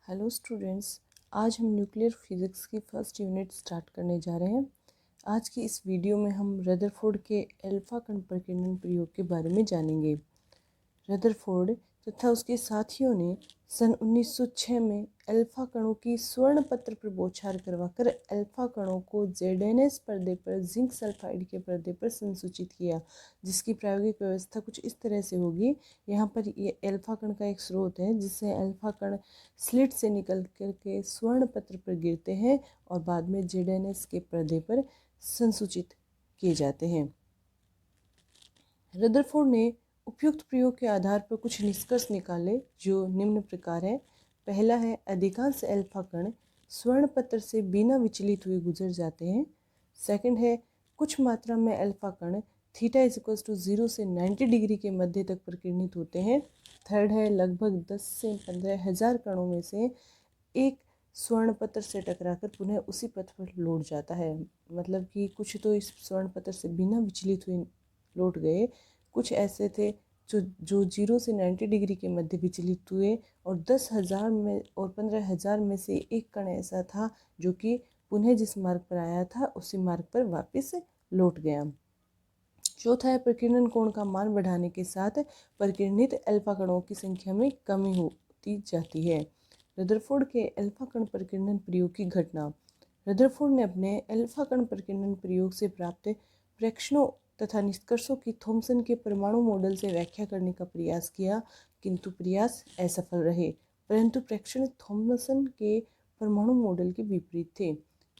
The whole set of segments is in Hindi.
हेलो स्टूडेंट्स, आज हम न्यूक्लियर फिज़िक्स की फर्स्ट यूनिट स्टार्ट करने जा रहे हैं। आज की इस वीडियो में हम रदरफोर्ड के अल्फा कण प्रकीर्णन प्रयोग के बारे में जानेंगे। रदरफोर्ड तथा उसके साथियों ने सन 1906 में अल्फा कणों की स्वर्ण पत्र पर बौछार करवाकर अल्फा कणों को ZnS पर्दे पर जिंक सल्फाइड के पर्दे पर संसूचित किया, जिसकी प्रायोगिक व्यवस्था कुछ इस तरह से होगी। यहाँ पर ये अल्फा कण का एक स्रोत है जिससे अल्फा कण स्लिट से निकल कर के स्वर्ण पत्र पर गिरते हैं और बाद में ZnS के पर्दे पर संसूचित किए जाते हैं। रदरफोर्ड ने उपयुक्त प्रयोग के आधार पर कुछ निष्कर्ष निकाले जो निम्न प्रकार है। पहला है, अधिकांश अल्फा कण स्वर्ण पत्र से बिना विचलित हुए गुजर जाते हैं। सेकंड है, कुछ मात्रा में अल्फा कण थीटा = 0 से 90 डिग्री के मध्य तक प्रकीर्णित होते हैं। थर्ड है, लगभग 10 से 15 हज़ार कणों में से एक स्वर्ण पत्र से टकराकर पुनः उसी पथ पर लौट जाता है। मतलब कि कुछ तो इस स्वर्ण पत्र से बिना विचलित हुए लौट गए, कुछ ऐसे थे जो 0 से 90 डिग्री के मध्य विचलित हुए, और 10,000 में और 15,000 में से एक कण ऐसा था जो कि पुनः जिस मार्ग पर आया था उसी मार्ग पर वापस लौट गया। चौथा है, प्रकीर्णन कोण का मान बढ़ाने के साथ प्रकीर्णित अल्फा कणों की संख्या में कमी होती जाती है। रदरफोर्ड के अल्फा कण प्रकीर्णन प्रयोग की घटना। रदरफोर्ड ने अपने अल्फा कण प्रकीर्णन प्रयोग से प्राप्त प्रेक्षणों तथा निष्कर्षों की थॉमसन के परमाणु मॉडल से व्याख्या करने का प्रयास किया, किंतु प्रयास असफल रहे। परंतु प्रेक्षण थॉमसन के परमाणु मॉडल के विपरीत थे।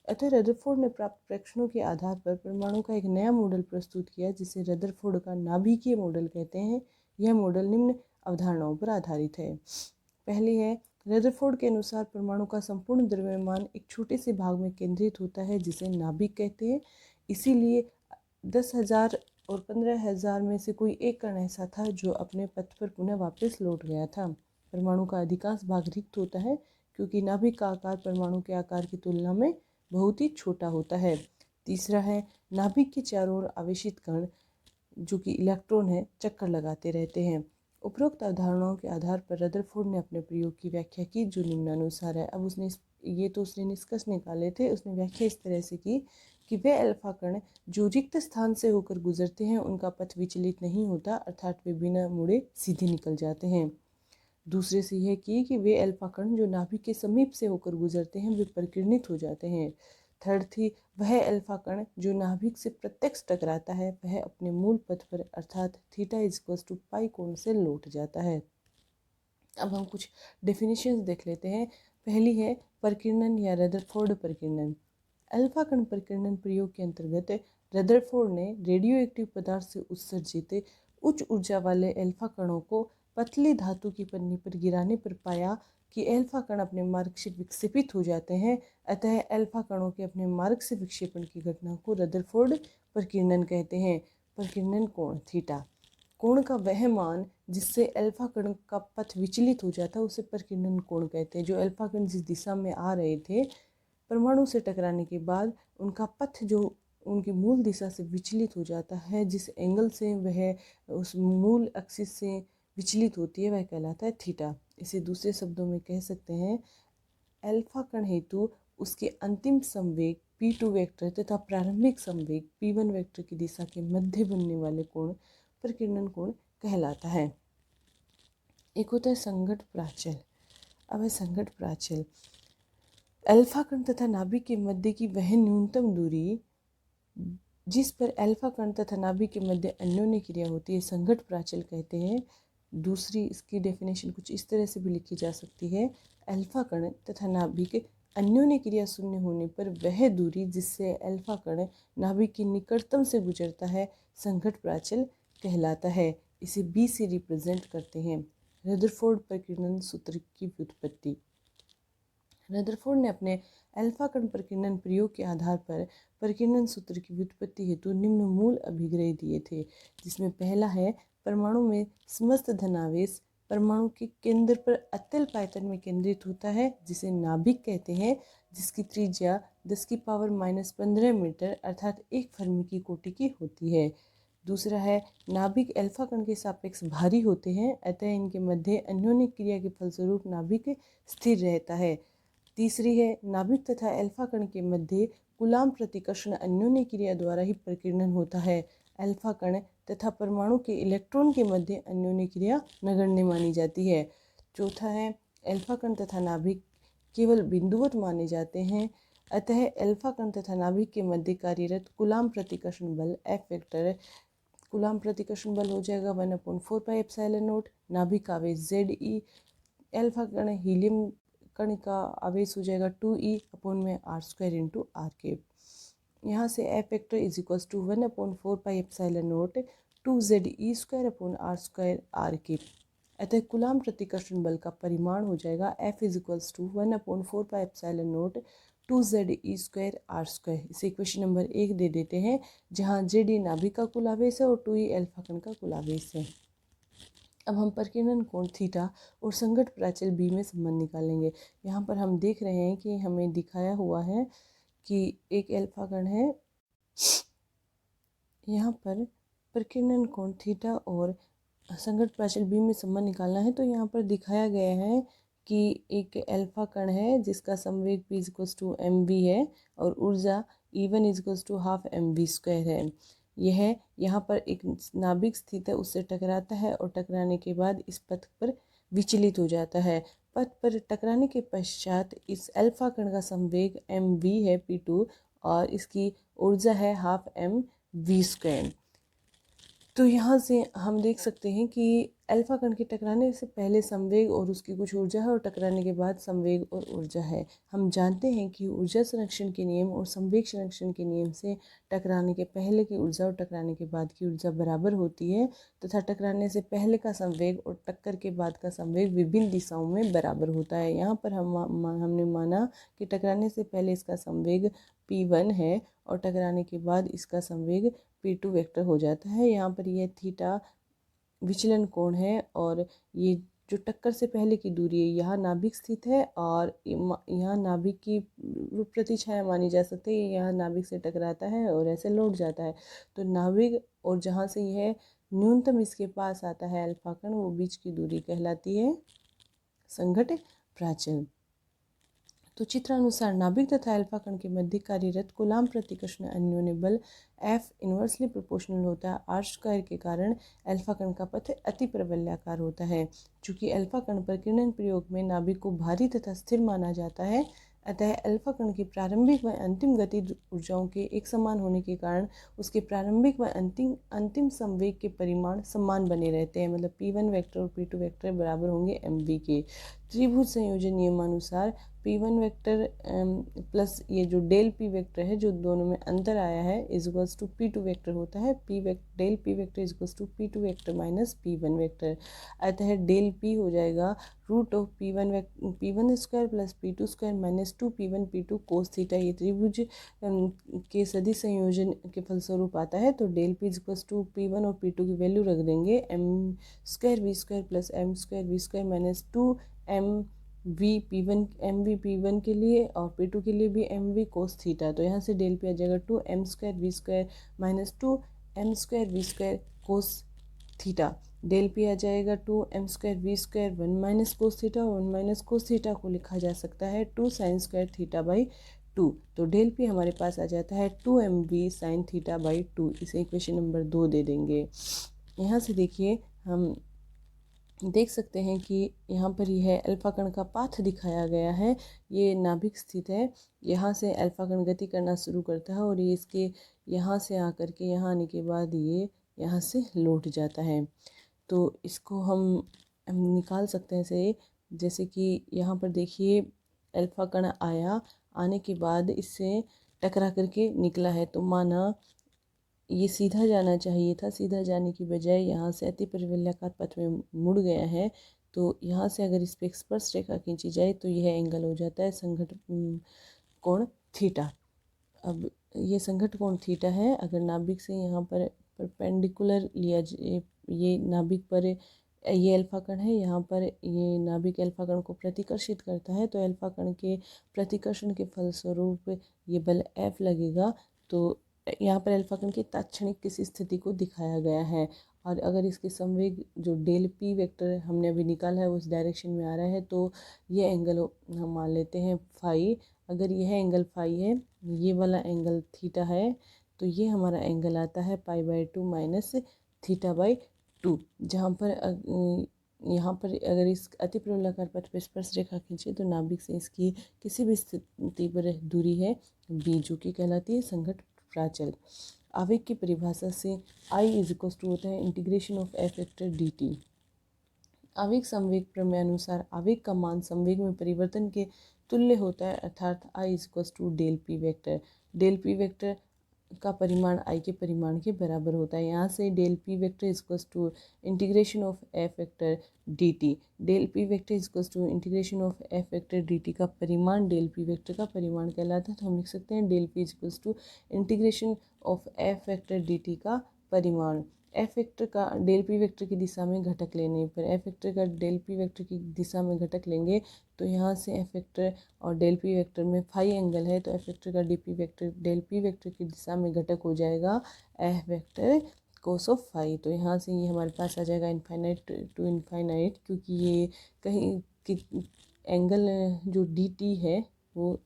अतः रदरफोर्ड ने प्राप्त प्रेक्षणों के आधार पर परमाणु का एक नया मॉडल प्रस्तुत किया, जिसे रदरफोर्ड का नाभिकीय मॉडल कहते हैं। यह मॉडल निम्न अवधारणाओं पर आधारित है। पहली है, रदरफोर्ड के अनुसार परमाणु का संपूर्ण द्रव्यमान एक छोटे से भाग में केंद्रित होता है जिसे नाभिक कहते हैं। इसीलिए 10,000 और 15,000 में से कोई एक कण ऐसा था जो अपने पथ पर पुनः वापस लौट गया था। परमाणु का अधिकांश भाग रिक्त होता है क्योंकि नाभिक का आकार परमाणु के आकार की तुलना में बहुत ही छोटा होता है। तीसरा है, नाभिक के चारों ओर आवेशित कण जो कि इलेक्ट्रॉन है चक्कर लगाते रहते हैं। उपरोक्त अवधारणाओं के आधार पर रदरफोर्ड ने अपने प्रयोग की व्याख्या की जो निम्नानुसार है। अब उसने उसने निष्कर्ष निकाले थे, उसने व्याख्या इस तरह से की कि वे अल्फा कण जो रिक्त स्थान से होकर गुजरते हैं उनका पथ विचलित नहीं होता, अर्थात वे बिना मुड़े सीधे निकल जाते हैं। दूसरे से यह कि वे अल्फा कण जो नाभिक के समीप से होकर गुजरते हैं वे प्रकीर्णित हो जाते हैं। थर्ड थी, वह अल्फा कण जो नाभिक से प्रत्यक्ष टकराता है वह अपने मूल पथ पर अर्थात थीटा = पाई कोण से लौट जाता है। अब हम कुछ डेफिनेशंस देख लेते हैं। पहली है, प्रकीर्णन या रदरफोर्ड प्रकीर्णन। अल्फा कण प्रकीर्णन प्रयोग के अंतर्गत रदरफोर्ड ने रेडियो एक्टिव पदार्थ से उत्सर्जित उच्च ऊर्जा वाले अल्फा कणों को पतली धातु की पन्नी पर गिराने पर पाया कि अल्फा कण अपने मार्ग से विक्षेपित हो जाते हैं। अतः अल्फा कणों के अपने मार्ग से विक्षेपण की घटना को रदरफोर्ड प्रकीर्णन कहते हैं। प्रकीर्णन कोण थीटा, कोण का वह मान जिससे अल्फा कण का पथ विचलित हो जाता है उसे प्रकीर्णन कोण कहते हैं। जो अल्फा कण जिस दिशा में आ रहे थे परमाणु से टकराने के बाद उनका पथ जो उनकी मूल दिशा से विचलित हो जाता है, जिस एंगल से वह उस मूल एक्सिस से विचलित होती है वह कहलाता है थीटा। इसे दूसरे शब्दों में कह सकते हैं, अल्फा कण हेतु उसके अंतिम संवेग p2 वेक्टर तथा प्रारंभिक संवेग p1 वेक्टर की दिशा के मध्य बनने वाले कोण प्रकीर्णन कोण कहलाता है। एक होता है संघट्ट प्राचल। अब है संघट्ट प्राचल। अल्फा कण तथा नाभिक के मध्य की वह न्यूनतम दूरी जिस पर अल्फा कण तथा नाभिक के मध्य अन्योन्य क्रिया होती है संघट्ट प्राचल कहते हैं। दूसरी इसकी डेफिनेशन कुछ इस तरह से भी लिखी जा सकती है, अल्फा कण तथा नाभिक अन्योन्य क्रिया शून्य होने पर वह दूरी जिससे अल्फा कण नाभिक के निकटतम से गुजरता है संघट्ट प्राचल कहलाता है। इसे बी से रिप्रेजेंट करते हैं। रदरफोर्ड प्रकीर्णन सूत्र की व्युत्पत्ति। रदरफोर्ड ने अपने अल्फा कण प्रकीर्णन प्रयोग के आधार पर प्रकीर्णन सूत्र की व्युत्पत्ति हेतु निम्न मूल अभिग्रह दिए थे, जिसमें पहला है, परमाणु में समस्त धनावेश परमाणु के केंद्र पर अत्यल्प आयतन में केंद्रित होता है जिसे नाभिक कहते हैं, जिसकी त्रिज्या 10⁻⁻15 मीटर अर्थात 1 फर्मी की कोटि की होती है। दूसरा है नाभिक अल्फा कण के सापेक्ष भारी होते हैं, अतः इनके मध्य अन्योन्य क्रिया के फलस्वरूप नाभिक स्थिर रहता है। तीसरी है नाभिक तथा अल्फा कण के मध्य कूलाम प्रतिकर्षण अन्योन्य क्रिया द्वारा ही प्रकीर्णन होता है। अल्फा कण तथा परमाणु के इलेक्ट्रॉन के मध्य अन्योन्य क्रिया नगण्य मानी जाती है। चौथा है अल्फा कण तथा नाभिक केवल बिंदुवत माने जाते हैं, अतः अल्फा कण तथा नाभिक के मध्य कार्यरत कूलाम प्रतिकर्षण बल एफ वेक्टर, कूलाम प्रतिकर्षण बल हो जाएगा 1/4 पाई एप्सिलॉन नॉट, नाभिक आवेश ZE, अल्फा कण हीलियम कण का आवेश हो जाएगा 2E/r² इंटू आर क्यूब। यहाँ से F vector is equals to 1/4 pi epsilon not 2ZE² r cube. अतः कूलाम प्रतिकर्षण बल का परिमाण हो जाएगा F is equals to 1/4 pi epsilon not 2ZE²r²। इसे इक्वेशन नंबर 1 दे देते हैं, जहाँ ZE नाभिक का कुल आवेश है और 2E अल्फा कण का कुल आवेश है। अब हम प्रकीर्णन कोण थीटा और संघट्ट प्राचल B में संबंध निकालेंगे। यहाँ पर हम देख रहे हैं कि हमें दिखाया हुआ है कि एक अल्फा कण है। यहाँ पर प्रकीर्णन कोण थीटा और संघट्ट प्राचल B में संबंध निकालना है, तो यहाँ पर दिखाया गया है कि एक अल्फा कण है जिसका संवेग p = mv है और ऊर्जा E1 = ½ mv² है। यह यहाँ पर एक नाभिक स्थित है, उससे टकराता है और टकराने के बाद इस पथ पर विचलित हो जाता है। पथ पर टकराने के पश्चात इस अल्फा कण का संवेग mv है p2 और इसकी ऊर्जा है ½ mv²। तो यहाँ से हम देख सकते हैं कि अल्फा कण के टकराने से पहले संवेग और उसकी कुछ ऊर्जा है और टकराने के बाद संवेग और ऊर्जा है। हम जानते हैं कि ऊर्जा संरक्षण के नियम और संवेग संरक्षण के नियम से टकराने के पहले की ऊर्जा और टकराने के बाद की ऊर्जा बराबर होती है, तथा टकराने से पहले का संवेग और टक्कर के बाद का संवेग विभिन्न दिशाओं में बराबर होता है। यहाँ पर हमने माना कि टकराने से पहले इसका संवेग p1 है और टकराने के बाद इसका संवेग p2 वेक्टर हो जाता है। यहाँ पर यह थीटा विचलन कोण है और ये जो टक्कर से पहले की दूरी है, यहाँ नाभिक स्थित है और यहाँ नाभिक की प्रतिछाया मानी जा सकती है। यहाँ नाभिक से टकराता है और ऐसे लौट जाता है। तो नाभिक और जहाँ से यह न्यूनतम इसके पास आता है अल्फा कण, वो बीच की दूरी कहलाती है संघट्ट प्राचल। तो चित्रानुसार नाभिक तथा अल्फा कण के मध्य कार्यरत कूलाम प्रतिकर्षण अन्योन्य बल F इन्वर्सली प्रोपोर्शनल होता है r² के कारण अल्फा कण का पथ अति प्रबल्याकार होता है। चूँकि अल्फा कण पर किरण प्रयोग में नाभिक को भारी तथा स्थिर माना जाता है, अतः अल्फा कण की प्रारंभिक व अंतिम गति ऊर्जाओं के एक समान होने के कारण उसके प्रारंभिक व अंतिम संवेग के परिमाण समान बने रहते हैं। मतलब p1 वेक्टर और p2 वेक्टर बराबर होंगे mv के। त्रिभुज संयोजन नियमानुसार p1 वेक्टर प्लस ये जो डेल p वेक्टर है, जो दोनों में अंतर आया है, इक्वल्स टू p2 वेक्टर होता है। Del p vector equals to p2 vector minus p1 vector. अतः डेल p हो जाएगा √p1² plus p2² minus 2p1 p2 cos theta. ये त्रिभुज के सदिश संयोजन के फलस्वरूप आता है। तो del p equals to p1 और p2 की वैल्यू रख देंगे m² v² plus m² v² minus 2mv p1 के लिए और p2 के लिए भी mv कोस थीटा। तो यहाँ से डेल p आ जाएगा 2m² v² minus 2m² v² cos theta. Del p आ जाएगा 2m² v² 1 minus cos theta, 1 minus cos theta को लिखा जा सकता है 2 sin² थीटा बाई 2। तो डेल p हमारे पास आ जाता है 2mv sin थीटा बाई 2। इसे इक्वेशन नंबर 2 दे देंगे। यहाँ से देखिए हम देख सकते हैं कि यहाँ पर यह अल्फा कण का पाथ दिखाया गया है। ये नाभिक स्थित है, यहाँ से अल्फा कण गति करना शुरू करता है और ये इसके यहाँ से आकर के यहाँ आने के बाद ये यहाँ से लौट जाता है। तो इसको हम निकाल सकते हैं से, जैसे कि यहाँ पर देखिए अल्फा कण आया, आने के बाद इससे टकरा करके निकला है, तो माना ये सीधा जाना चाहिए था, सीधा जाने की बजाय यहाँ से अति परिवलयाकार पथ में मुड़ गया है। तो यहाँ से अगर इस पर स्पर्श रेखा खींची जाए तो यह एंगल हो जाता है संघट्ट कोण थीटा। अब ये संघट्ट कोण थीटा है। अगर नाभिक से यहाँ पर परपेंडिकुलर लिया जाए, ये नाभिक पर ये अल्फा कण है, यहाँ पर ये नाभिक अल्फा कण को प्रतिकर्षित करता है, तो अल्फा कण के प्रतिकर्षण के फलस्वरूप ये बल F लगेगा। तो यहाँ पर अल्फा कण की तात्क्षणिक किसी स्थिति को दिखाया गया है। और अगर इसके संवेग जो डेल पी वेक्टर हमने अभी निकाला है उस डायरेक्शन में आ रहा है, तो ये एंगल हम मान लेते हैं फाई। अगर यह एंगल फाई है, ये वाला एंगल थीटा है, तो ये हमारा एंगल आता है पाई/2 माइनस थीटा बाई 2। जहाँ पर यहाँ पर अगर इस अति प्रवलाकार पथ पर स्पर्श रेखा खींचे तो नाभिक से इसकी किसी भी स्थिति पर दूरी है b, जो कि कहलाती है संघट्ट प्राचल। आवेग की परिभाषा से I इज इक्वल टू होता है integration of F vector D T. आवेग संवेग प्रमेय अनुसार आवेग का मान संवेग में परिवर्तन के तुल्य होता है, अर्थात I is equal to del P vector. Del P vector का परिमाण I के परिमाण के बराबर होता है। यहाँ से del P vector is equal to integration of F vector D T. Del P vector is equal to integration of F vector D T का परिमाण डेल पी वेक्टर का परिमाण कहलाता है। तो हम लिख सकते हैं del P is equal to integration of F vector D T का परिमाण। एफ वेक्टर का डेल पी वेक्टर की दिशा में घटक लेने पर, एफ वेक्टर का डेल पी वेक्टर की दिशा में घटक लेंगे तो यहाँ से एफ वेक्टर और डेल पी वेक्टर में फाई एंगल है, तो एफ वेक्टर का डेल पी वेक्टर की दिशा में घटक हो जाएगा F vector cos of phi. तो यहाँ से ये हमारे पास आ जाएगा इनफाइनाइट टू इनफाइनाइट, क्योंकि ये कहीं एंगल जो डी टी है वो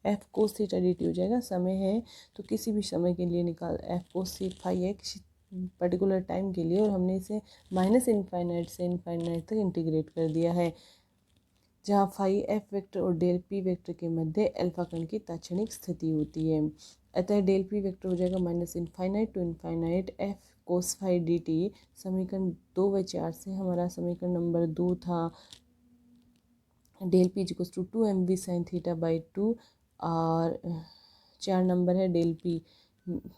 F cos theta D T हो जाएगा। समय है तो किसी भी समय के लिए निकाल, एफ कोस फाई है किसी पर्टिकुलर टाइम के लिए, और हमने इसे माइनस इनफाइनाइट से इनफाइनाइट तक इंटीग्रेट कर दिया है, जहाँ फाई एफ वेक्टर और डेल पी वेक्टर के मध्य अल्फा कण की तात्क्षणिक स्थिति होती है। अतः डेल पी वेक्टर हो जाएगा minus infinite to infinite F cos phi D T. समीकरण 2 व 4 से हमारा समीकरण नंबर 2 था del P equals to 2mv sine theta by 2, और 4 नंबर है डेल पी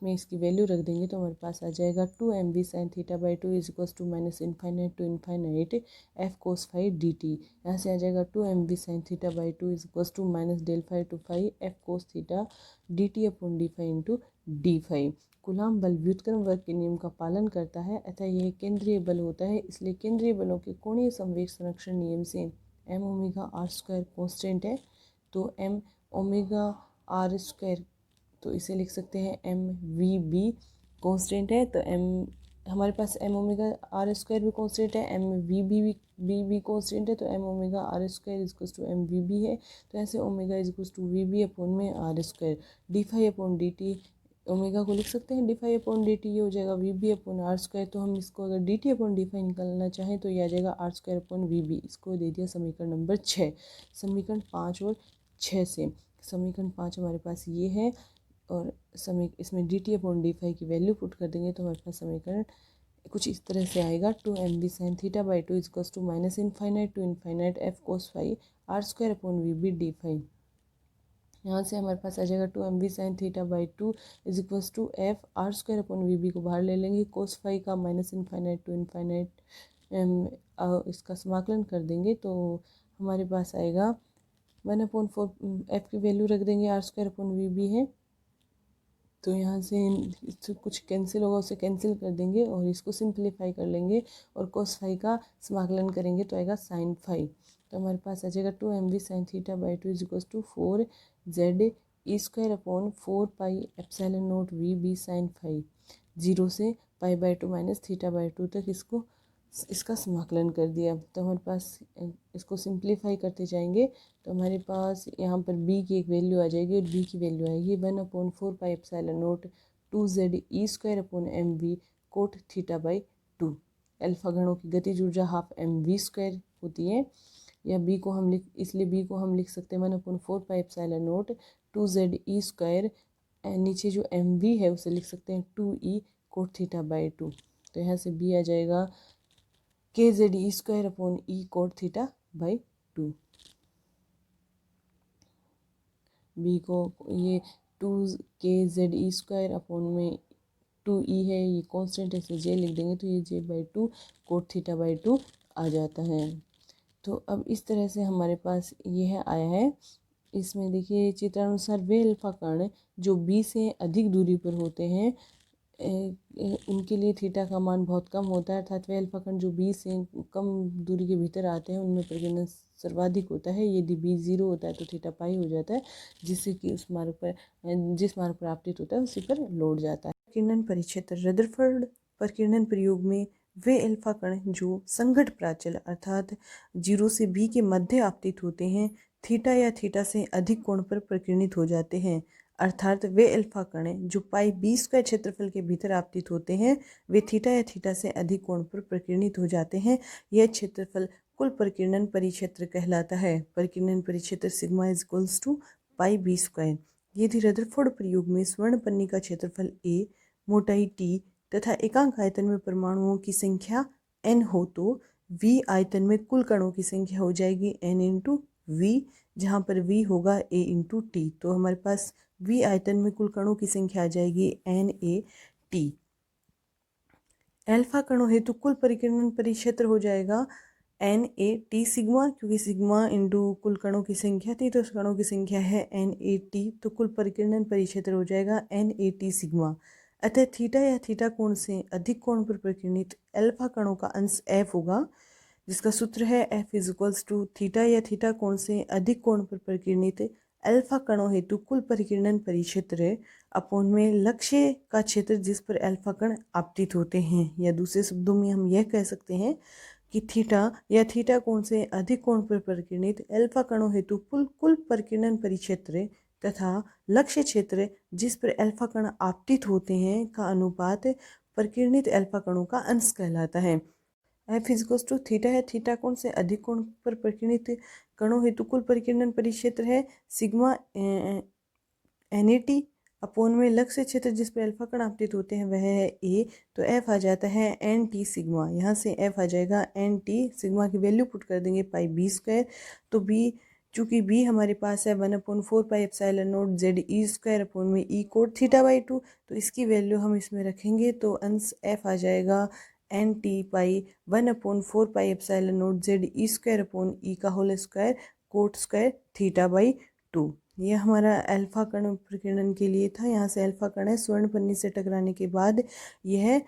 में इसकी वैल्यू रख देंगे तो हमारे पास आ जाएगा 2mv sine theta by 2 is equals to minus infinite to infinite F cos phi D T. यहाँ से आ जाएगा 2mv sine theta by 2 is equals to minus del phi to phi F cos theta D T upon D phi into D phi. Coulomb बल व्युत्क्रम वर्ग के नियम का पालन करता है, अतः यह केंद्रीय बल होता है, इसलिए केंद्रीय बलों के कोणीय संवेग संरक्षण नियम से M omega R square constant है, तो एम ओमेगा आर स्क्वायर, तो इसे लिख सकते हैं एम वी बी कॉन्स्टेंट है। तो एम हमारे पास एम ओमेगा आर स्क्वायर भी कॉन्स्टेंट है, एम वी बी कॉन्स्टेंट है, तो M omega R square is equal to M V B है। तो ऐसे omega is equal to V B upon M R square, D phi upon D T, omega को लिख सकते हैं D phi upon D T, ये हो जाएगा V B upon R square. तो हम इसको अगर D T upon D phi निकालना चाहें तो ये आ जाएगा R square upon V B. इसको दे दिया समीकरण नंबर 6। समीकरण 5 और 6 से, समीकरण 5 हमारे पास ये है, और इसमें D T upon D phi की वैल्यू पुट कर देंगे तो हमारे पास समीकरण कुछ इस तरह से आएगा 2mv sine theta by 2 is to minus infinite to infinite F cos phi R square upon V B D phi. यहाँ से हमारे पास आ जाएगा 2mv sine theta by 2 is equals to F R square upon V B को बाहर ले लेंगे, कोस फाई का माइनस इनफाइनाइट टू इनफाइनाइट इसका समाकलन कर देंगे तो हमारे पास आएगा 1/4 एफ की वैल्यू रख देंगे, R square upon V B है, तो यहाँ से कुछ कैंसिल होगा उसे कैंसिल कर देंगे और इसको सिंप्लीफाई कर लेंगे और कोस फाई का समाकलन करेंगे तो आएगा साइन फाई। तो हमारे पास आ जाएगा 2mv sine theta by 2 is equal to 4z E square upon 4 pi epsilon not V B sine phi, 0 से पाई/2 माइनस थीटा बाई 2 तक इसका समाकलन कर दिया। तो हमारे पास इसको सिंप्लीफाई करते जाएंगे तो हमारे पास यहाँ पर b की एक वैल्यू आ जाएगी और b की वैल्यू आएगी 1/4 pi epsilon not 2z E square upon M V cot theta by 2। Alpha गणों की गतिज ऊर्जा हाफ एम वी स्क्वायर होती है, या b को हम लिख सकते हैं 1/4 pi epsilon not 2z E square, नीचे जो एम वी है उसे लिख सकते हैं 2e कोट थीटा बाई 2। तो यहाँ से b आ जाएगा के Z E square upon E cot theta by 2। B को ये 2 KZ ई स्क्वायर अपॉन में 2e है, ये कांस्टेंट है, इसे j लिख देंगे तो ये j/2 कोट थीटा बाई 2 आ जाता है। तो अब इस तरह से हमारे पास यह आया है। इसमें देखिए चित्रानुसार वे अल्फा कण जो b से अधिक दूरी पर होते हैं उनके लिए थीटा का मान बहुत कम होता है, अर्थात वे अल्फा कण जो बी से कम दूरी के भीतर आते हैं उनमें प्रकीर्णन सर्वाधिक होता है। यदि बी 0 होता है तो थीटा पाई हो जाता है, जिससे कि उस मार्ग पर जिस मार्ग पर आपतित होता है उसी पर लौट जाता है। प्रकीर्णन परिक्षेत्र रदरफोर्ड प्रकीर्णन प्रयोग में वे अल्फा कण जो संघट प्राचल अर्थात 0 से बी के मध्य आपतित होते हैं थीटा या थीटा से अधिक कोण पर प्रकीर्णित हो जाते हैं, अर्थात वे अल्फा कण जो पाई बी स्क्वायर क्षेत्रफल के भीतर आपतित होते हैं वे थीटा या थीटा से अधिक कोण पर प्रकीर्णित हो जाते हैं। यह क्षेत्रफल कुल प्रकीर्णन परिक्षेत्र कहलाता है। प्रकीर्णन परिक्षेत्र sigma is equals to pi b square. यदि रदरफोर्ड प्रयोग में स्वर्ण पन्नी का क्षेत्रफल ए, मोटाई टी तथा एकांक आयतन में परमाणुओं की संख्या n हो तो v आयतन में कुल कणों की संख्या हो जाएगी n इंटू वी, जहाँ पर v होगा a इंटू टी। तो हमारे पास v आयतन में कुल कणों की संख्या आ जाएगी n a t। अल्फा कणों हेतु कुल परिकीर्णन परिक्षेत्र हो जाएगा n a t सिग्मा, क्योंकि सिग्मा इंटू कुल कणों की संख्या थी तो कणों की संख्या है n a t, तो कुल परिकीर्णन परिक्षेत्र हो जाएगा n a t सिग्मा। अतः थीटा या थीटा कोण से अधिक कोण पर प्रकीर्णित अल्फा कणों का अंश f होगा, जिसका सूत्र है f is equals to theta या थीटा कोण से अधिक कोण पर प्रकीर्णित अल्फा कणों हेतु कुल परिकीर्णन परिक्षेत्र अपोन में लक्ष्य का क्षेत्र जिस पर अल्फा कण आपतित होते हैं। या दूसरे शब्दों में हम यह कह सकते हैं कि थीटा या थीटा कोण से अधिक कोण पर प्रकीर्णित अल्फा कणों हेतु कुल परिकीर्णन परिक्षेत्र तथा लक्ष्य क्षेत्र जिस पर अल्फा कण आपतित होते हैं का अनुपात प्रकीर्णित अल्फा कणों का अंश कहलाता है। एफ इज टू थीटा है थीटा कोण से अधिक कोण पर प्रकीर्णित कणों हेतु कुल परिकीर्णन परिक्षेत्र है sigma N A T upon में लक्ष्य क्षेत्र जिस पर अल्फा कण आपतित होते हैं वह है ए, तो एफ आ जाता है एन टी सिग्मा। यहाँ से एफ आ जाएगा एन टी सिग्मा की वैल्यू पुट कर देंगे पाई बी स्क्वायर, तो बी चूँकि बी हमारे पास है 1/4 pi epsilon naught Z E square upon में ई कोट थीटा बाई 2, तो इसकी वैल्यू हम इसमें रखेंगे तो अंश एफ आ जाएगा N T pi 1/4 pi epsilon naught Z E square upon E का whole square cot square theta by 2। ये हमारा अल्फा कण प्रकीर्णन के लिए था। यहाँ से अल्फा कण है स्वर्ण पन्नी से टकराने के बाद यह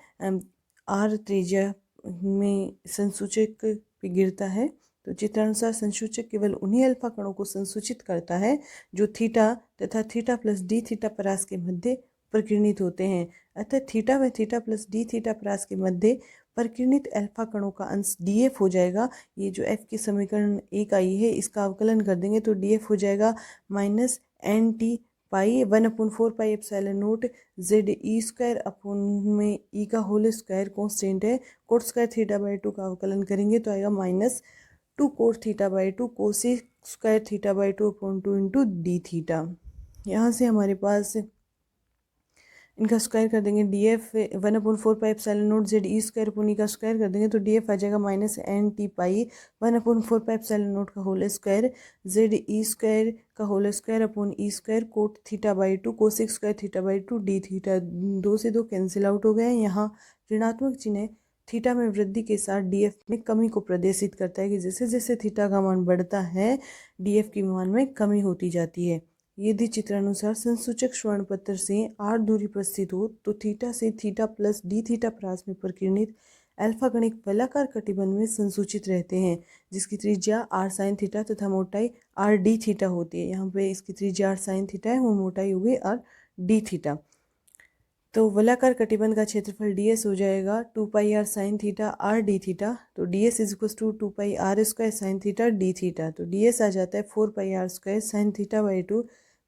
आर त्रिज्या में संसूचक पे गिरता है, तो चित्रानुसार संसूचक केवल उन्हीं अल्फा कणों को संसूचित करता है जो थीटा तथा थीटा प्लस डी थीटा परास के मध्य प्रकीर्णित होते हैं। अतः थीटा व थीटा प्लस डी थीटा परास के मध्य प्रकीर्णित अल्फा कणों का अंश डी एफ हो जाएगा। ये जो एफ की समीकरण एक आई है इसका अवकलन कर देंगे तो डी एफ हो जाएगा minus N T pi 1/4 pi epsilon naught Z E square upon में ई का होल स्क्वायर कॉन्स्टेंट है कोट स्क्वायर थीटा बाई 2 का अवकलन करेंगे तो आएगा minus 2 cot theta by 2 cosec square theta by 2 upon 2 into D theta. यहाँ से हमारे पास इनका स्क्वायर कर देंगे D F 1/4 pi epsilon naught Z E square upon E का स्क्वायर कर देंगे तो डी एफ आ जाएगा minus N T pi 1/4 pi epsilon naught का whole square Z E square का whole square upon E square cot theta by 2 cosec square theta by 2 D theta. 2 से 2 कैंसिल आउट हो गए। यहाँ ऋणात्मक चिन्ह थीटा में वृद्धि के साथ डी एफ में कमी को प्रदर्शित करता है कि जैसे जैसे थीटा का मान बढ़ता है डी एफ की मान में कमी होती जाती है। यदि चित्रानुसार संसूचक स्वर्ण पत्र से आर दूरी पर स्थित हो तो थीटा से थीटा प्लस डी थीटा परास में प्रकीर्णित अल्फा कण एक वलाकार कटिबंध में संसूचित रहते हैं जिसकी त्रिज्या आर साइन थीटा तथा मोटाई आर डी थीटा होती है। यहाँ पे इसकी त्रिज्या आर साइन थीटा है और मोटाई होगी आर डी थीटा। तो वलाकार कटिबंध का क्षेत्रफल डी एस हो जाएगा 2 pi R sine theta R D theta, तो D S is equal to 2 pi R square sine theta D theta, तो डी एस आ जाता है 4 pi R square sine theta by 2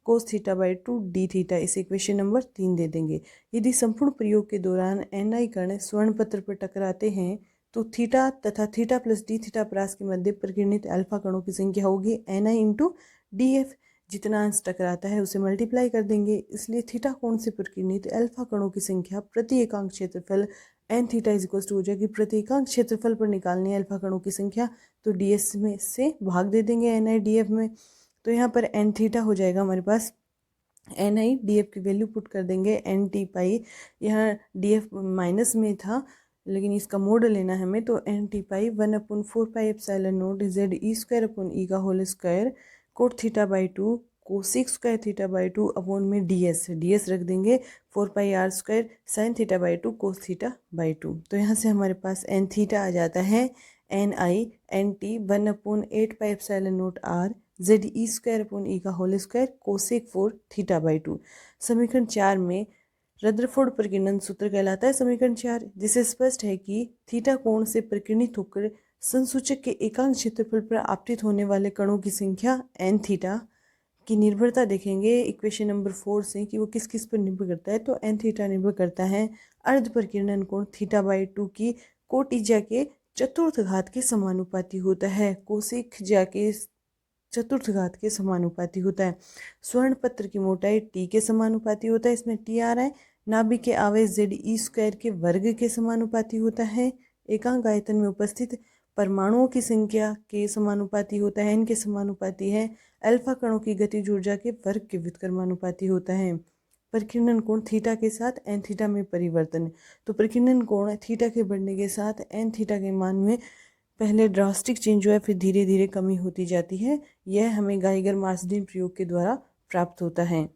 cos theta by 2 D theta. इसे इक्वेशन नंबर 3 दे देंगे। यदि संपूर्ण प्रयोग के दौरान एन आई कण स्वर्ण पत्र पर टकराते हैं तो थीटा तथा थीटा प्लस डी थीटा परास के मध्य प्रकीर्णित अल्फा कणों की संख्या होगी एन आई इंटू डी एफ। जितना अंश टकराता है उसे मल्टीप्लाई कर देंगे, इसलिए थीटा कोण से प्रकीर्णित अल्फा कणों की संख्या प्रति एकांक क्षेत्रफल N theta is equal to हो जाएगी प्रति एकांक क्षेत्रफल पर निकालनी अल्फा कणों की संख्या तो डी एस में से भाग दे देंगे एन आई डी एफ में। तो यहाँ पर एन थीटा हो जाएगा हमारे पास एन आई डी एफ की वैल्यू पुट कर देंगे एन टी पाई, यहाँ डी एफ माइनस में था लेकिन इसका मोड लेना है हमें, तो N T pi 1/4 pi epsilon naught Z E square upon E का whole square cot theta by 2 cosec square theta by 2 upon में ds रख देंगे 4πr² sine theta by 2 cos theta by 2। तो यहाँ से हमारे पास n थीटा आ जाता है NI/NT 1/8πε0r ZE² upon e का whole square cosec 4 theta by 2। समीकरण 4 में रदरफोर्ड प्रकीर्णन सूत्र कहलाता है समीकरण 4, जिसे स्पष्ट है कि थीटा कोण से प्रकीर्णित होकर संसूचक के एकांक क्षेत्रफल पर आपतित होने वाले कणों की संख्या n थीटा की निर्भरता देखेंगे इक्वेशन नंबर 4 से कि वो किस किस पर निर्भर करता है। तो n थीटा निर्भर करता है अर्ध प्रकीर्णन कोण थीटा बाई 2 की कोटिज्या के चतुर्थ घात के समानुपाती होता है, कोसेक ज्या के चतुर्थ घात के समानुपाती होता है। स्वर्ण पत्र की मोटाई t के समानुपाती होता है, इसमें t आ रहा है। नाभिक के आवेश ZE² के वर्ग के समानुपाती होता है। एकांक आयतन में उपस्थित परमाणुओं की संख्या के समानुपाती होता है, n के समानुपाती है। अल्फा कणों की गतिज ऊर्जा के वर्ग के व्युत्क्रमानुपाती होता है। प्रकीर्णन कोण थीटा के साथ n थीटा में परिवर्तन। तो प्रकीर्णन कोण थीटा के बढ़ने के साथ n थीटा के मान में पहले ड्रास्टिक चेंज हुआ है, फिर धीरे धीरे कमी होती जाती है। यह हमें गाइगर मार्सडिन प्रयोग के द्वारा प्राप्त होता है।